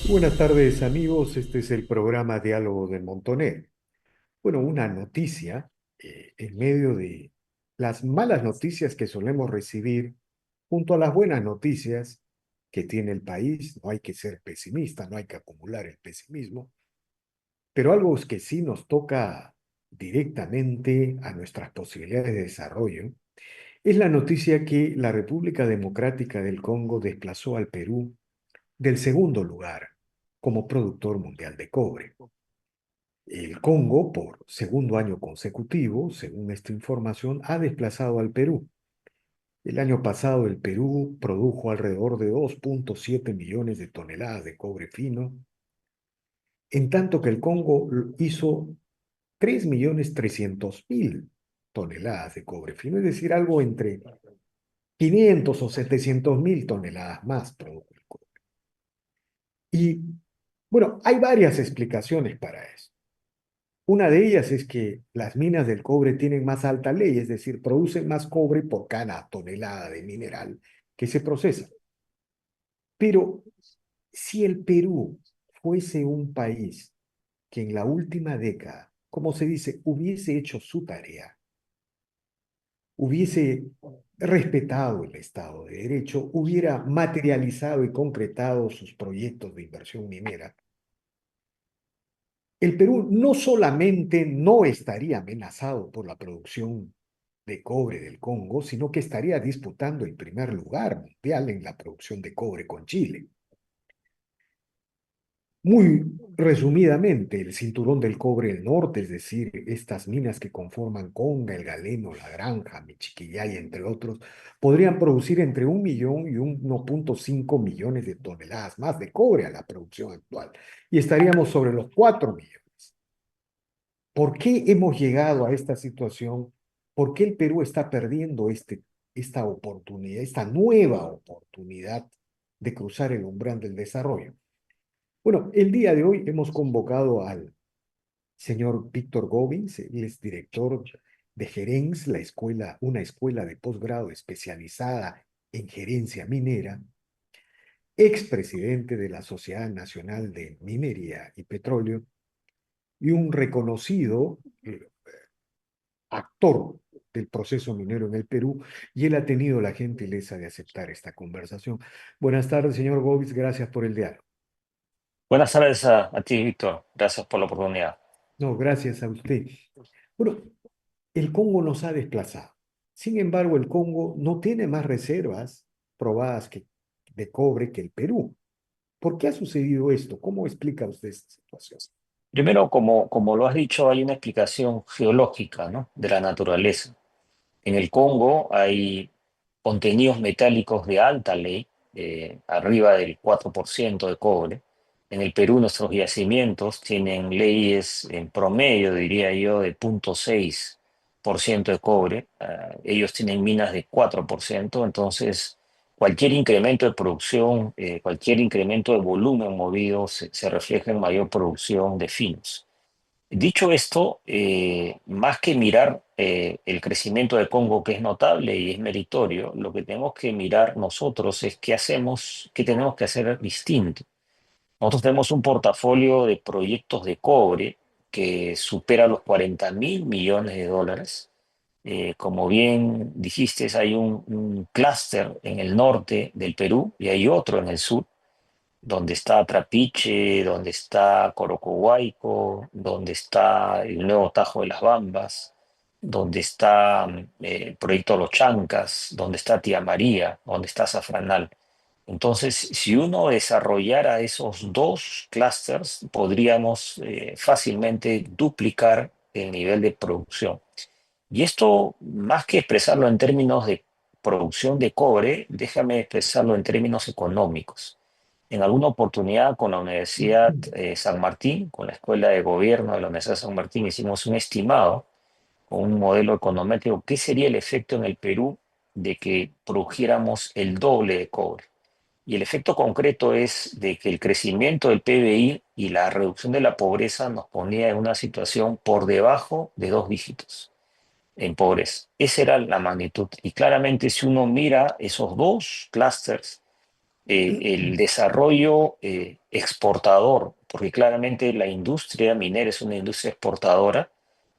Buenas tardes, amigos. Este es el programa Diálogo del Montoner. Bueno, una noticia en medio de las malas noticias que solemos recibir, junto a las buenas noticias que tiene el país. No hay que ser pesimista, no hay que acumular el pesimismo, pero algo es que sí nos toca directamente a nuestras posibilidades de desarrollo es la noticia que la República Democrática del Congo desplazó al Perú del segundo lugar como productor mundial de cobre. El Congo, por segundo año consecutivo, según esta información, ha desplazado al Perú. El año pasado el Perú produjo alrededor de 2,7 millones de toneladas de cobre fino, en tanto que el Congo hizo 3,3 millones toneladas de cobre fino, es decir, algo entre 500 o 700 mil toneladas más produjo el cobre. Y bueno, hay varias explicaciones para eso. Una de ellas es que las minas del cobre tienen más alta ley, es decir, producen más cobre por cada tonelada de mineral que se procesa. Pero si el Perú fuese un país que en la última década, como se dice, hubiese hecho su tarea, hubiese respetado el Estado de Derecho, hubiera materializado y concretado sus proyectos de inversión minera, el Perú no solamente no estaría amenazado por la producción de cobre del Congo, sino que estaría disputando el primer lugar mundial en la producción de cobre con Chile. Muy resumidamente, el cinturón del cobre del norte, es decir, estas minas que conforman Conga, El Galeno, La Granja, Michiquillay, entre otros, podrían producir entre 1 millón y 1,5 millones de toneladas más de cobre a la producción actual. Y estaríamos sobre los 4 millones. ¿Por qué hemos llegado a esta situación? ¿Por qué el Perú está perdiendo esta oportunidad, esta nueva oportunidad de cruzar el umbral del desarrollo? Bueno, el día de hoy hemos convocado al señor Víctor Gómez. Él es director de Gerenc, una escuela de posgrado especializada en gerencia minera, expresidente de la Sociedad Nacional de Minería y Petróleo y un reconocido actor del proceso minero en el Perú, y él ha tenido la gentileza de aceptar esta conversación. Buenas tardes, señor Gómez, gracias por el diálogo. Buenas tardes a ti, Víctor. Gracias por la oportunidad. No, gracias a usted. Bueno, el Congo nos ha desplazado. Sin embargo, el Congo no tiene más reservas probadas de cobre que el Perú. ¿Por qué ha sucedido esto? ¿Cómo explica usted esta situación? Primero, como lo has dicho, hay una explicación geológica, ¿no?, de la naturaleza. En el Congo hay contenidos metálicos de alta ley, arriba del 4% de cobre. En el Perú nuestros yacimientos tienen leyes en promedio, diría yo, de 0,6% de cobre. Ellos tienen minas de 4%. Entonces cualquier incremento de producción, cualquier incremento de volumen movido se refleja en mayor producción de finos. Dicho esto, más que mirar el crecimiento de Congo, que es notable y es meritorio, lo que tenemos que mirar nosotros es qué hacemos, qué tenemos que hacer distinto. Nosotros tenemos un portafolio de proyectos de cobre que supera los 40.000 millones de dólares. Como bien dijiste, hay un clúster en el norte del Perú y hay otro en el sur, donde está Trapiche, donde está Corocohuayco, donde está el nuevo Tajo de las Bambas, donde está el proyecto Los Chancas, donde está Tía María, donde está Zafranal. Entonces, si uno desarrollara esos dos clústeres, podríamos fácilmente duplicar el nivel de producción. Y esto, más que expresarlo en términos de producción de cobre, déjame expresarlo en términos económicos. En alguna oportunidad con la Universidad San Martín, con la Escuela de Gobierno de la Universidad San Martín, hicimos un estimado con un modelo econométrico, qué sería el efecto en el Perú de que produjéramos el doble de cobre. Y el efecto concreto es de que el crecimiento del PBI y la reducción de la pobreza nos ponía en una situación por debajo de 2 dígitos en pobreza. Esa era la magnitud. Y claramente si uno mira esos dos clústeres, el desarrollo exportador, porque claramente la industria minera es una industria exportadora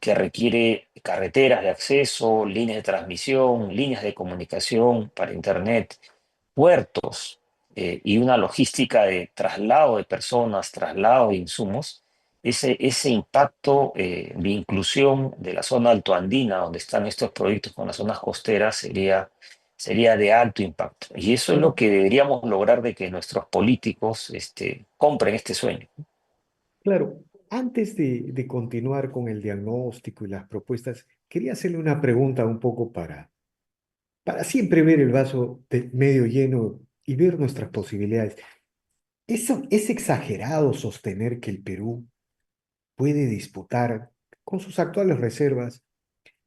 que requiere carreteras de acceso, líneas de transmisión, líneas de comunicación para Internet, puertos y una logística de traslado de personas, traslado de insumos. Ese impacto de inclusión de la zona altoandina, donde están estos proyectos con las zonas costeras, sería de alto impacto. Y eso es lo que deberíamos lograr de que nuestros políticos compren este sueño. Claro, antes de continuar con el diagnóstico y las propuestas, quería hacerle una pregunta un poco para siempre ver el vaso medio lleno y ver nuestras posibilidades. Es exagerado sostener que el Perú puede disputar con sus actuales reservas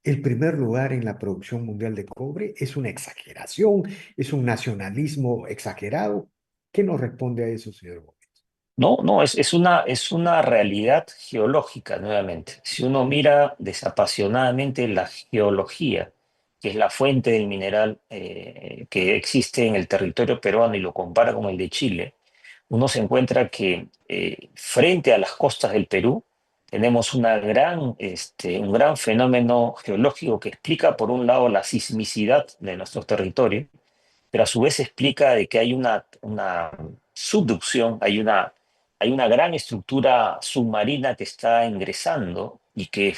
el primer lugar en la producción mundial de cobre? ¿Es una exageración? ¿Es un nacionalismo exagerado? ¿Qué nos responde a eso, señor Gómez? No, no, es una realidad geológica nuevamente. Si uno mira desapasionadamente la geología, que es la fuente del mineral que existe en el territorio peruano y lo compara con el de Chile, uno se encuentra que frente a las costas del Perú tenemos un gran fenómeno geológico que explica, por un lado, la sismicidad de nuestro territorio, pero a su vez explica de que hay una subducción, hay una gran estructura submarina que está ingresando y que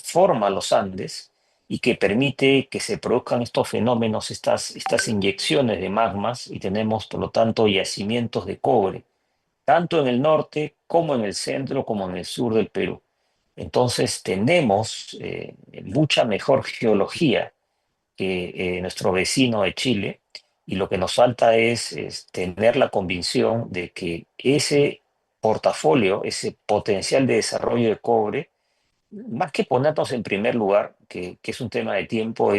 forma los Andes y que permite que se produzcan estos fenómenos, estas inyecciones de magmas, y tenemos, por lo tanto, yacimientos de cobre, tanto en el norte como en el centro, como en el sur del Perú. Entonces tenemos mucha mejor geología que nuestro vecino de Chile, y lo que nos falta es tener la convicción de que ese portafolio, ese potencial de desarrollo de cobre, más que ponernos en primer lugar, que es un tema de tiempo,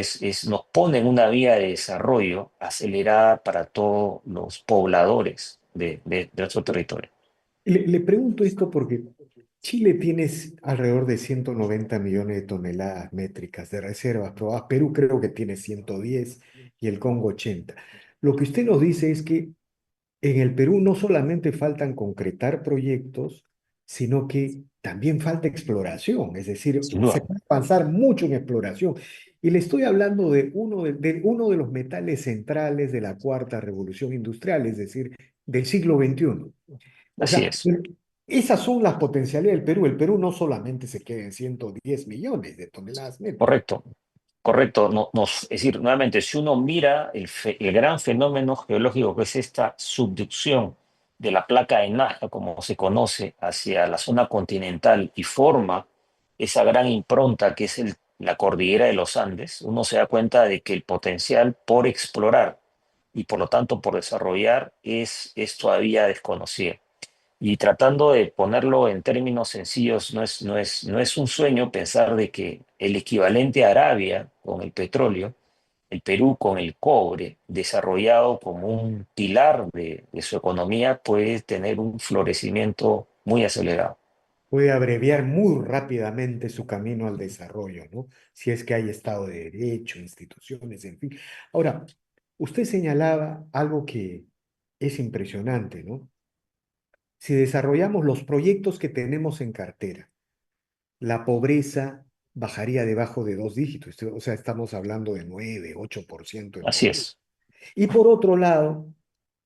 nos pone en una vía de desarrollo acelerada para todos los pobladores de nuestro territorio. Le pregunto esto porque Chile tiene alrededor de 190 millones de toneladas métricas de reservas probadas. Perú creo que tiene 110 y el Congo 80. Lo que usted nos dice es que en el Perú no solamente faltan concretar proyectos, sino que también falta exploración, es decir, Sin se duda. puede avanzar mucho en exploración. Y le estoy hablando de uno de los metales centrales de la cuarta revolución industrial, es decir, del siglo XXI. O Así sea, es. esas son las potencialidades del Perú. El Perú no solamente se queda en 110 millones de toneladas métricas. Correcto. Correcto, es decir, nuevamente, si uno mira el gran fenómeno geológico que es esta subducción de la placa de Nazca, como se conoce, hacia la zona continental y forma esa gran impronta que es la cordillera de los Andes, uno se da cuenta de que el potencial por explorar y por lo tanto por desarrollar es todavía desconocido. Y tratando de ponerlo en términos sencillos, no es un sueño pensar de que el equivalente a Arabia con el petróleo, el Perú con el cobre, desarrollado como un pilar de su economía, puede tener un florecimiento muy acelerado. Puede abreviar muy rápidamente su camino al desarrollo, ¿no? Si es que hay Estado de Derecho, instituciones, en fin. Ahora, usted señalaba algo que es impresionante, ¿no? Si desarrollamos los proyectos que tenemos en cartera, la pobreza bajaría debajo de dos dígitos, o sea, estamos hablando de 9, 8% de Así pobreza. es. Y por otro lado,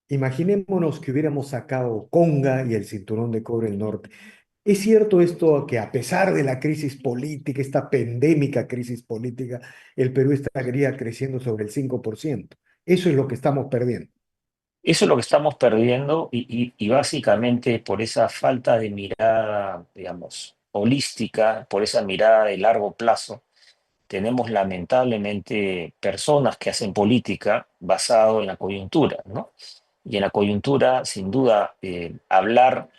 imaginémonos que hubiéramos sacado Conga y el Cinturón de Cobre del Norte. ¿Es cierto esto que a pesar de la crisis política, esta pandémica crisis política, el Perú estaría creciendo sobre el 5%? Eso es lo que estamos perdiendo. Eso es lo que estamos perdiendo, y básicamente por esa falta de mirada, digamos, holística, por esa mirada de largo plazo, tenemos lamentablemente personas que hacen política basado en la coyuntura, ¿no? Y en la coyuntura, sin duda, hablar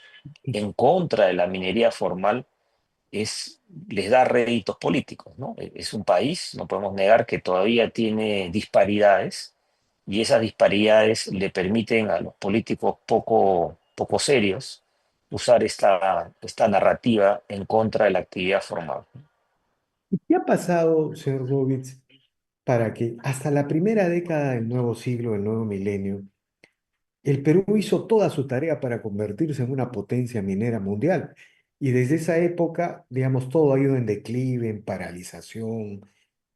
en contra de la minería formal les da réditos políticos, ¿no? Es un país, no podemos negar, que todavía tiene disparidades, y esas disparidades le permiten a los políticos poco serios usar esta narrativa en contra de la actividad formal. ¿Y qué ha pasado, señor Rovitz, para que hasta la primera década del nuevo siglo, del nuevo milenio, el Perú hizo toda su tarea para convertirse en una potencia minera mundial. Y desde esa época, digamos, todo ha ido en declive, en paralización,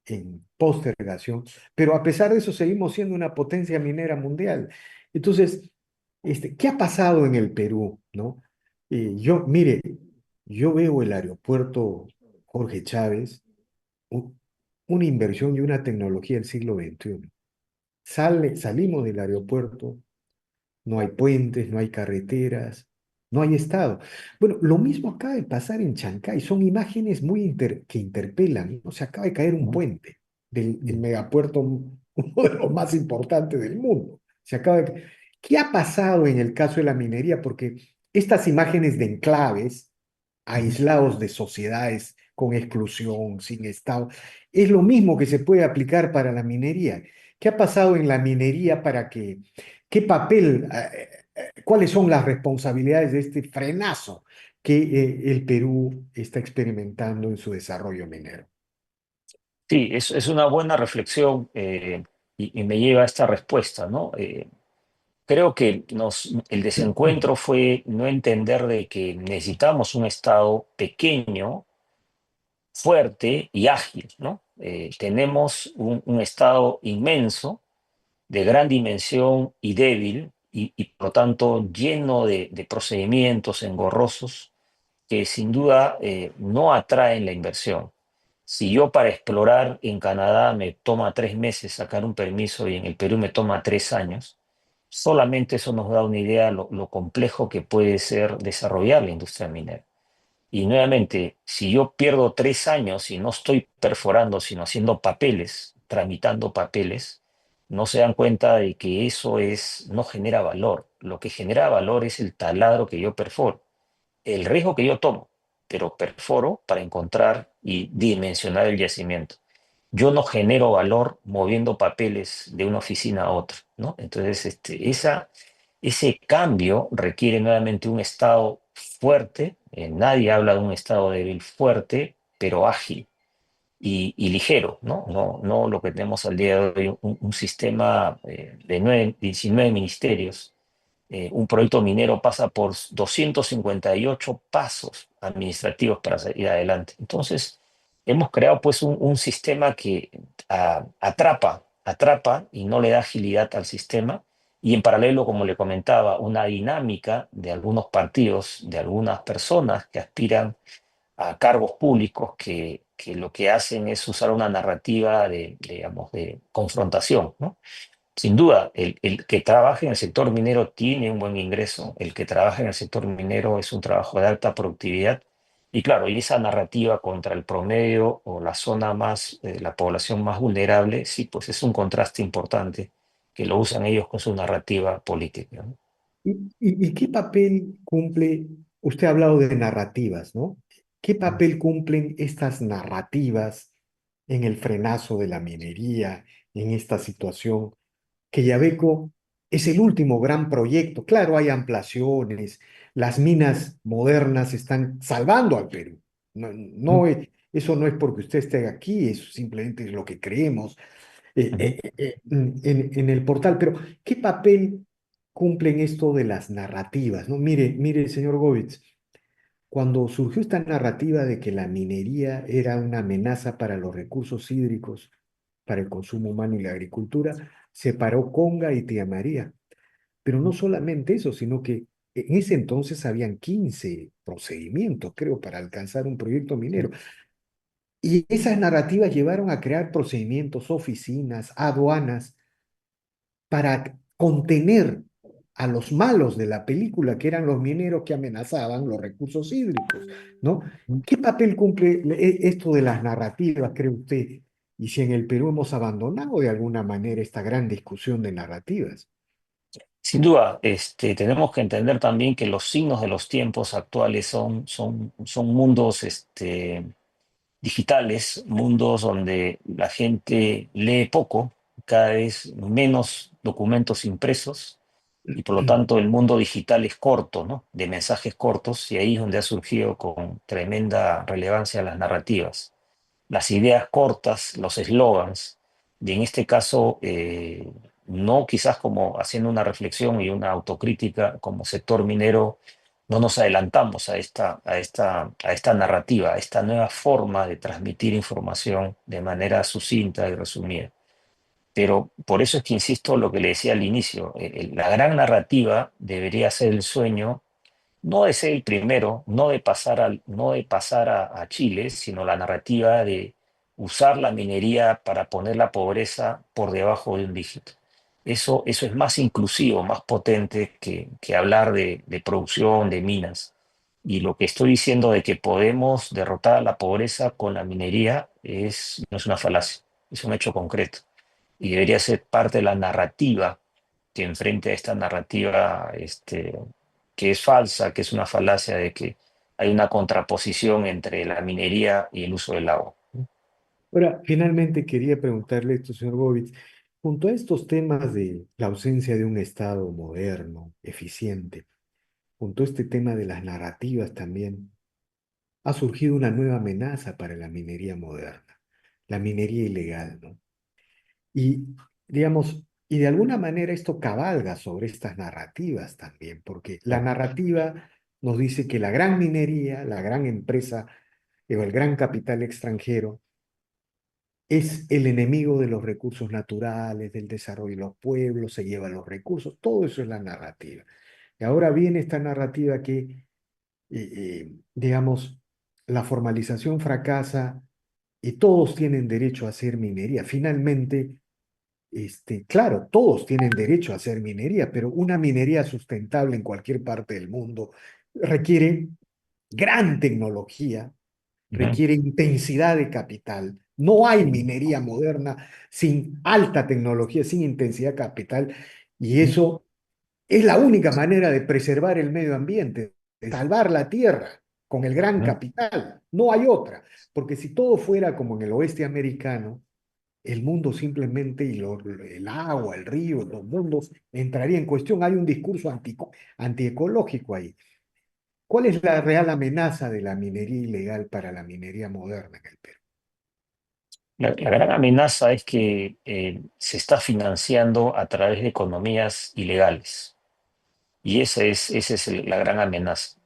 en postergación, pero a pesar de eso seguimos siendo una potencia minera mundial. Entonces, ¿qué ha pasado en el Perú, no? Mire, yo veo el aeropuerto Jorge Chávez, u- una inversión y una tecnología del siglo XXI. Salimos del aeropuerto, no hay puentes, no hay carreteras, no hay Estado. Bueno, lo mismo acaba de pasar en Chancay, son imágenes que interpelan, ¿no? Se acaba de caer un Ujú. puente del el megapuerto, uno de los más importantes del mundo. ¿Qué ha pasado en el caso de la minería? Porque estas imágenes de enclaves Ujú. aislados de sociedades con exclusión, sin Estado. Es lo mismo que se puede aplicar para la minería. ¿Qué ha pasado en la minería qué papel, cuáles son las responsabilidades de este frenazo que el Perú está experimentando en su desarrollo minero? Sí, es una buena reflexión y me lleva a esta respuesta, ¿no? Creo que el desencuentro fue no entender de que necesitamos un Estado pequeño, fuerte y ágil, ¿no? Tenemos un Estado inmenso, de gran dimensión y débil, y por lo tanto lleno de procedimientos engorrosos que sin duda no atraen la inversión. Si yo para explorar en Canadá me toma 3 meses sacar un permiso y en el Perú me toma 3 años, solamente eso nos da una idea de lo complejo que puede ser desarrollar la industria minera. Y nuevamente, si yo pierdo 3 años y no estoy perforando, sino haciendo papeles, tramitando papeles, no se dan cuenta de que no genera valor. Lo que genera valor es el taladro que yo perforo, el riesgo que yo tomo, pero perforo para encontrar y dimensionar el yacimiento. Yo no genero valor moviendo papeles de una oficina a otra, ¿no? Entonces, ese cambio requiere nuevamente un Estado fuerte. Nadie habla de un Estado débil, fuerte, pero ágil y ligero, ¿no? No lo que tenemos al día de hoy, un sistema de 19 ministerios. Un proyecto minero pasa por 258 pasos administrativos para salir adelante. Entonces, hemos creado pues un sistema que atrapa y no le da agilidad al sistema. Y en paralelo, como le comentaba, una dinámica de algunos partidos, de algunas personas que aspiran a cargos públicos que lo que hacen es usar una narrativa digamos, de confrontación, ¿no? Sin duda, el que trabaja en el sector minero tiene un buen ingreso, el que trabaja en el sector minero es un trabajo de alta productividad y claro, y esa narrativa contra el promedio o la zona más, la población más vulnerable, sí, pues es un contraste importante que lo usan ellos con su narrativa política, ¿no? ¿Y qué papel cumple? Usted ha hablado de narrativas, ¿no? ¿Qué papel cumplen estas narrativas en el frenazo de la minería, en esta situación? Que Yabeco es el último gran proyecto. Claro, hay ampliaciones, las minas modernas están salvando al Perú. Eso no es porque usted esté aquí, eso simplemente es lo que creemos Ujú. en el portal. Pero, ¿qué papel cumplen esto de las narrativas? ¿No? Mire, señor Govitz, cuando surgió esta narrativa de que la minería era una amenaza para los recursos hídricos, para el consumo humano y la agricultura, se paró Conga y Tía María. Pero no solamente eso, sino que en ese entonces habían 15 procedimientos, creo, para alcanzar un proyecto minero. Y esas narrativas llevaron a crear procedimientos, oficinas, aduanas, para contener a los malos de la película, que eran los mineros que amenazaban los recursos hídricos, ¿no? ¿Qué papel cumple esto de las narrativas, cree usted? Y si en el Perú hemos abandonado de alguna manera esta gran discusión de narrativas. Sin duda, tenemos que entender también que los signos de los tiempos actuales son mundos digitales, mundos donde la gente lee poco, cada vez menos documentos impresos, y por lo tanto el mundo digital es corto, ¿no? De mensajes cortos, y ahí es donde ha surgido con tremenda relevancia las narrativas, las ideas cortas, los eslogans, y en este caso no quizás como haciendo una reflexión y una autocrítica como sector minero, no nos adelantamos a esta narrativa, a esta nueva forma de transmitir información de manera sucinta y resumida. Pero por eso es que insisto lo que le decía al inicio, la gran narrativa debería ser el sueño no de ser el primero, no de pasar a Chile, sino la narrativa de usar la minería para poner la pobreza por debajo de un dígito. Eso es más inclusivo, más potente que hablar de producción, de minas. Y lo que estoy diciendo de que podemos derrotar a la pobreza con la minería no es una falacia, es un hecho concreto. Y debería ser parte de la narrativa que enfrente a esta narrativa que es falsa, que es una falacia de que hay una contraposición entre la minería y el uso del agua. Ahora, finalmente quería preguntarle esto, señor Bovitz, junto a estos temas de la ausencia de un Estado moderno, eficiente, junto a este tema de las narrativas también, ha surgido una nueva amenaza para la minería moderna, la minería ilegal, ¿no? Y, digamos, y de alguna manera esto cabalga sobre estas narrativas también, porque la narrativa nos dice que la gran minería, la gran empresa o el gran capital extranjero es el enemigo de los recursos naturales, del desarrollo de los pueblos, se lleva los recursos, todo eso es la narrativa. Y ahora viene esta narrativa que, digamos, la formalización fracasa y todos tienen derecho a hacer minería. Finalmente, claro, todos tienen derecho a hacer minería, pero una minería sustentable en cualquier parte del mundo requiere gran tecnología, Ujú, requiere intensidad de capital. No hay minería moderna sin alta tecnología, sin intensidad de capital, y ujú, eso es la única manera de preservar el medio ambiente, de salvar la tierra con el gran ujú, capital. No hay otra, porque si todo fuera como en el oeste americano, el mundo simplemente, el agua, el río, los mundos entraría en cuestión. Hay un discurso antiecológico ahí. ¿Cuál es la real amenaza de la minería ilegal para la minería moderna en el Perú? La gran amenaza es que se está financiando a través de economías ilegales. Y esa es la gran amenaza.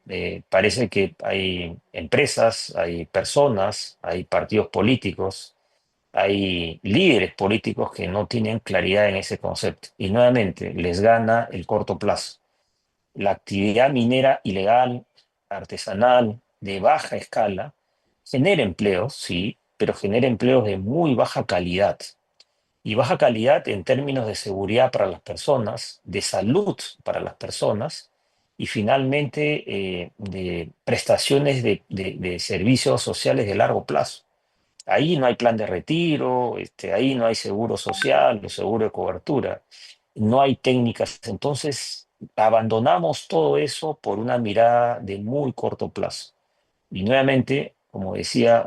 Parece que hay empresas, hay personas, hay partidos políticos, hay líderes políticos que no tienen claridad en ese concepto. Y nuevamente les gana el corto plazo. La actividad minera ilegal, artesanal, de baja escala, genera empleos, sí, pero genera empleos de muy baja calidad. Y baja calidad en términos de seguridad para las personas, de salud para las personas y finalmente de prestaciones de servicios sociales de largo plazo. Ahí no hay plan de retiro, ahí no hay seguro social o seguro de cobertura, no hay técnicas. Entonces, abandonamos todo eso por una mirada de muy corto plazo. Y nuevamente, como decía,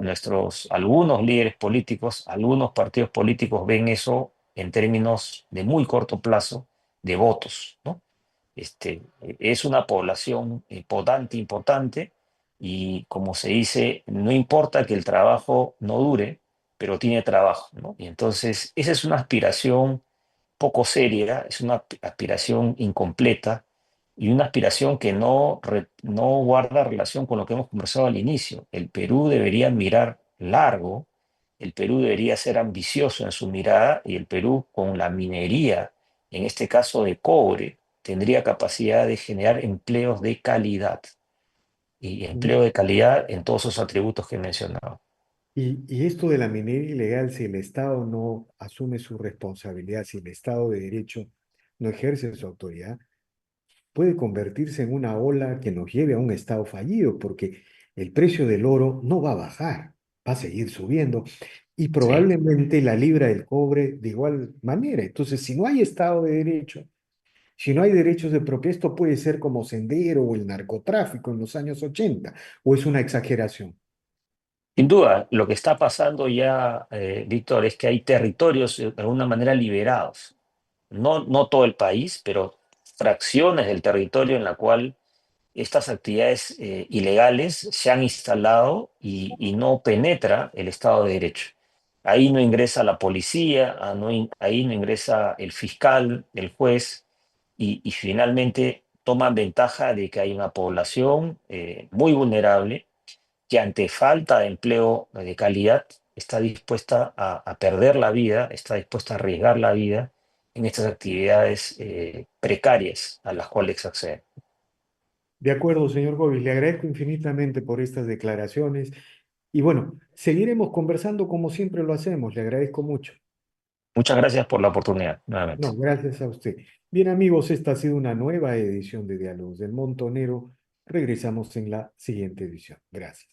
algunos líderes políticos, algunos partidos políticos ven eso en términos de muy corto plazo de votos, ¿no? Es una población potente, importante, y como se dice, no importa que el trabajo no dure, pero tiene trabajo, ¿no? Y entonces esa es una aspiración poco seria, es una aspiración incompleta y una aspiración que no guarda relación con lo que hemos conversado al inicio. El Perú debería mirar largo, el Perú debería ser ambicioso en su mirada y el Perú con la minería, en este caso de cobre, tendría capacidad de generar empleos de calidad y empleo de calidad en todos esos atributos que he mencionado. Y esto de la minería ilegal, si el Estado no asume su responsabilidad, si el Estado de Derecho no ejerce su autoridad, puede convertirse en una ola que nos lleve a un Estado fallido, porque el precio del oro no va a bajar, va a seguir subiendo, y Sí. probablemente la libra del cobre de igual manera. Entonces, si no hay Estado de Derecho, si no hay derechos de propiedad, esto puede ser como Sendero o el narcotráfico en los años 80, o es una exageración. Sin duda, lo que está pasando ya, Víctor, es que hay territorios de alguna manera liberados. No todo el país, pero fracciones del territorio en la cual estas actividades ilegales se han instalado y no penetra el Estado de Derecho. Ahí no ingresa la policía, ahí no ingresa el fiscal, el juez, y finalmente toman ventaja de que hay una población muy vulnerable que ante falta de empleo de calidad está dispuesta a perder la vida, está dispuesta a arriesgar la vida en estas actividades precarias a las cuales acceden. De acuerdo, señor Govis, le agradezco infinitamente por estas declaraciones y bueno, seguiremos conversando como siempre lo hacemos. Le agradezco mucho. Muchas gracias por la oportunidad, nuevamente. No, gracias a usted. Bien, amigos, esta ha sido una nueva edición de Diálogos del Montonero. Regresamos en la siguiente edición. Gracias.